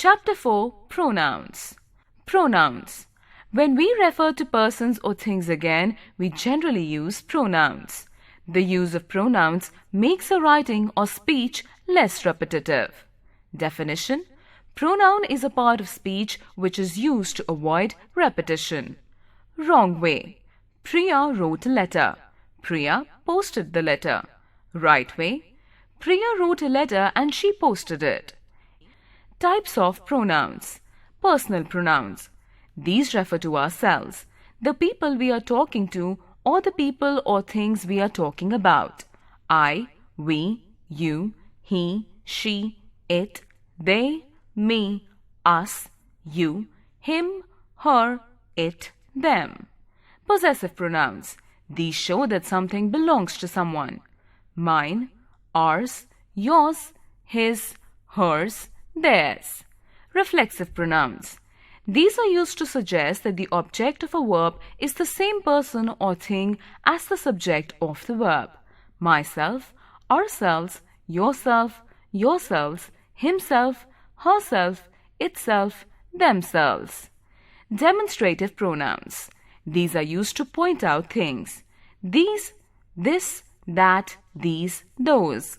Chapter 4 Pronouns. Pronouns. When we refer to persons or things again, we generally use pronouns. The use of pronouns makes a writing or speech less repetitive. Definition: pronoun is a part of speech which is used to avoid repetition. Wrong way. Priya wrote a letter. Priya posted the letter. Right way. Priya wrote a letter and she posted it. Types of pronouns. Personal pronouns. These refer to ourselves, the people we are talking to, or the people or things we are talking about. I, we, you, he, she, it, they, me, us, you, him, her, it, them. Possessive pronouns. These show that something belongs to someone. Mine, ours, yours, his, hers, theirs. Reflexive pronouns. These are used to suggest that the object of a verb is the same person or thing as the subject of the verb. Myself, ourselves, yourself, yourselves, himself, herself, itself, themselves. Demonstrative pronouns. These are used to point out things. These, this, that, these, those.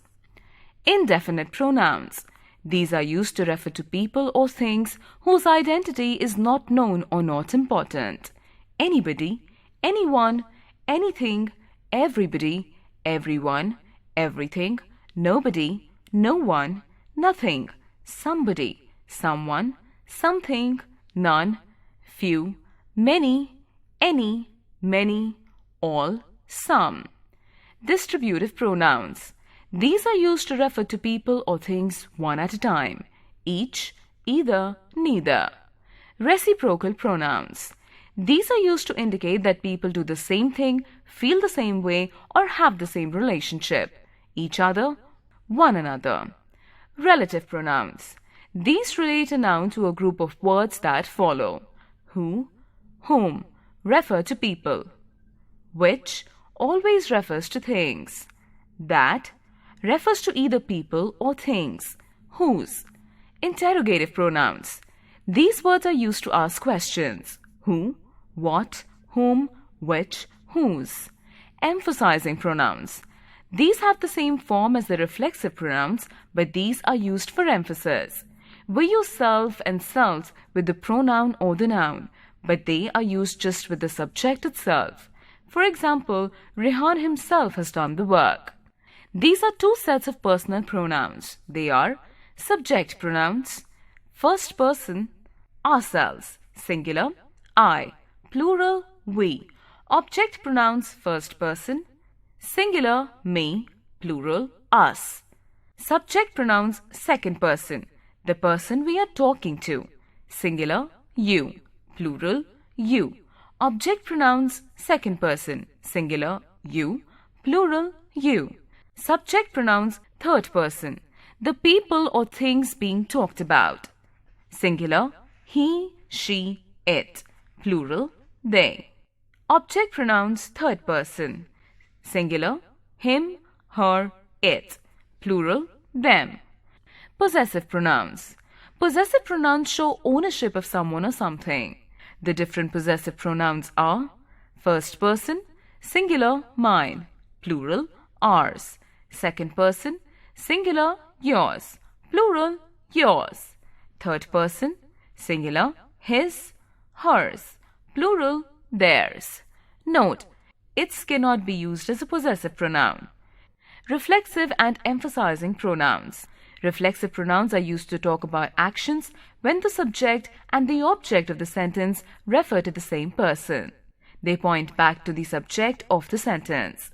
Indefinite pronouns. These are used to refer to people or things whose identity is not known or not important. Anybody, anyone, anything, everybody, everyone, everything, nobody, no one, nothing, somebody, someone, something, none, few, many, any, many, all, some. Distributive pronouns. These are used to refer to people or things one at a time. Each, either, neither. Reciprocal pronouns. These are used to indicate that people do the same thing, feel the same way, or have the same relationship. Each other, one another. Relative pronouns. These relate a noun to a group of words that follow. Who, whom, refer to people. Which always refers to things. That refers to either people or things. Whose. Interrogative pronouns. These words are used to ask questions. Who, what, whom, which, whose. Emphasizing pronouns. These have the same form as the reflexive pronouns, but these are used for emphasis. We use self and selves with the pronoun or the noun, but they are used just with the subject itself. For example, Rehan himself has done the work. These are two sets of personal pronouns. They are subject pronouns, first person, ourselves, singular, I, plural, we. Object pronouns, first person, singular, me, plural, us. Subject pronouns, second person, the person we are talking to, singular, you, plural, you. Object pronouns, second person, singular, you, plural, you. Subject pronouns, third person, the people or things being talked about. Singular, he, she, it. Plural, they. Object pronouns, third person. Singular, him, her, it. Plural, them. Possessive pronouns. Possessive pronouns show ownership of someone or something. The different possessive pronouns are first person, singular, mine, plural, ours. Second person, singular, yours, plural, yours. Third person, singular, his, hers, plural, theirs. Note, its cannot be used as a possessive pronoun. Reflexive and emphasizing pronouns. Reflexive pronouns are used to talk about actions when the subject and the object of the sentence refer to the same person. They point back to the subject of the sentence.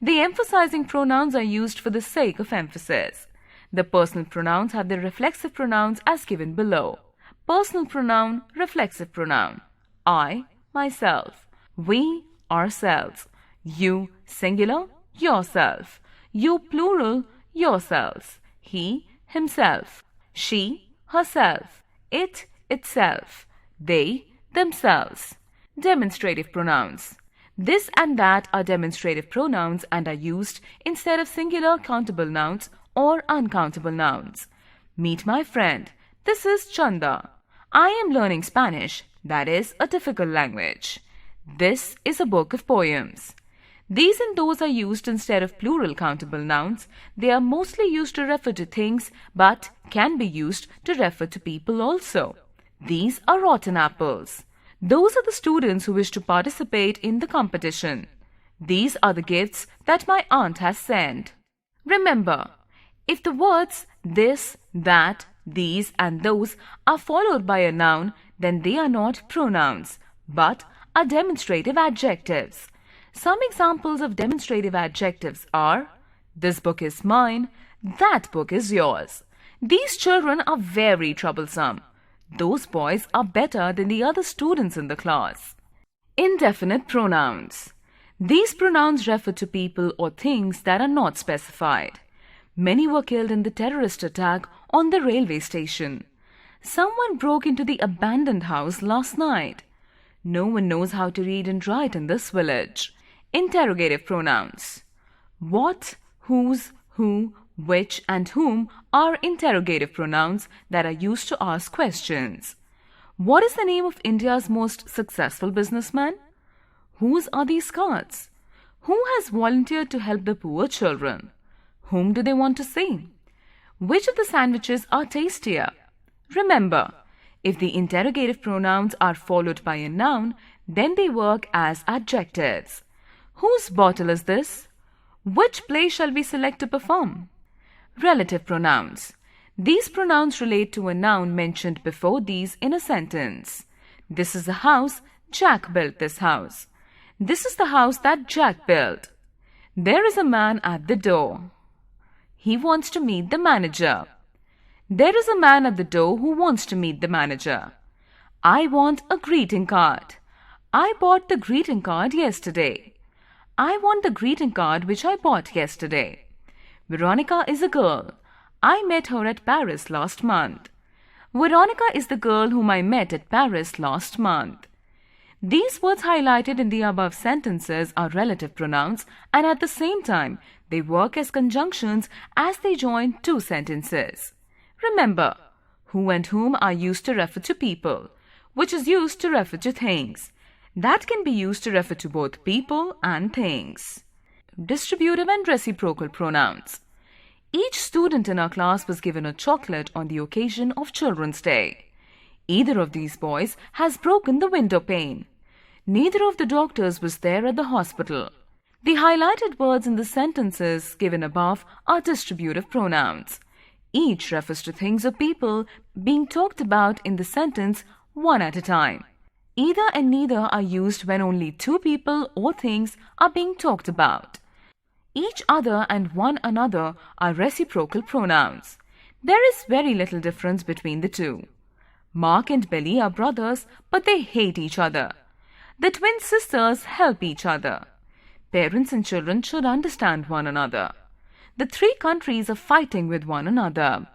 The emphasizing pronouns are used for the sake of emphasis. The personal pronouns have their reflexive pronouns as given below. Personal pronoun, reflexive pronoun. I, myself. We, ourselves. You, singular, yourself. You, plural, yourselves. He, himself. She, herself. It, itself. They, themselves. Demonstrative pronouns. This and that are demonstrative pronouns and are used instead of singular countable nouns or uncountable nouns. Meet my friend. This is Chanda. I am learning Spanish, that is a difficult language. This is a book of poems. These and those are used instead of plural countable nouns. They are mostly used to refer to things but can be used to refer to people also. These are rotten apples. Those are the students who wish to participate in the competition. These are the gifts that my aunt has sent. Remember, if the words this, that, these and those are followed by a noun, then they are not pronouns, but are demonstrative adjectives. Some examples of demonstrative adjectives are: this book is mine, that book is yours. These children are very troublesome. Those boys are better than the other students in the class. Indefinite pronouns. These pronouns refer to people or things that are not specified. Many were killed in the terrorist attack on the railway station. Someone broke into the abandoned house last night. No one knows how to read and write in this village. Interrogative pronouns. What, whose, who, which and whom are interrogative pronouns that are used to ask questions. What is the name of India's most successful businessman? Whose are these cards? Who has volunteered to help the poor children? Whom do they want to see? Which of the sandwiches are tastier? Remember, if the interrogative pronouns are followed by a noun, then they work as adjectives. Whose bottle is this? Which play shall we select to perform? Relative pronouns. These pronouns relate to a noun mentioned before these in a sentence. This is a house. Jack built this house. This is the house that Jack built. There is a man at the door. He wants to meet the manager. There is a man at the door who wants to meet the manager. I want a greeting card. I bought the greeting card yesterday. I want the greeting card which I bought yesterday. Veronica is a girl. I met her at Paris last month. Veronica is the girl whom I met at Paris last month. These words highlighted in the above sentences are relative pronouns, and at the same time, they work as conjunctions as they join two sentences. Remember, who and whom are used to refer to people, which is used to refer to things. That can be used to refer to both people and things. Distributive and reciprocal pronouns. Each student in our class was given a chocolate on the occasion of Children's Day. Either of these boys has broken the window pane. Neither of the doctors was there at the hospital. The highlighted words in the sentences given above are distributive pronouns. Each refers to things or people being talked about in the sentence one at a time. Either and neither are used when only two people or things are being talked about. Each other and one another are reciprocal pronouns. There is very little difference between the two. Mark and Billy are brothers, but they hate each other. The twin sisters help each other. Parents and children should understand one another. The three countries are fighting with one another.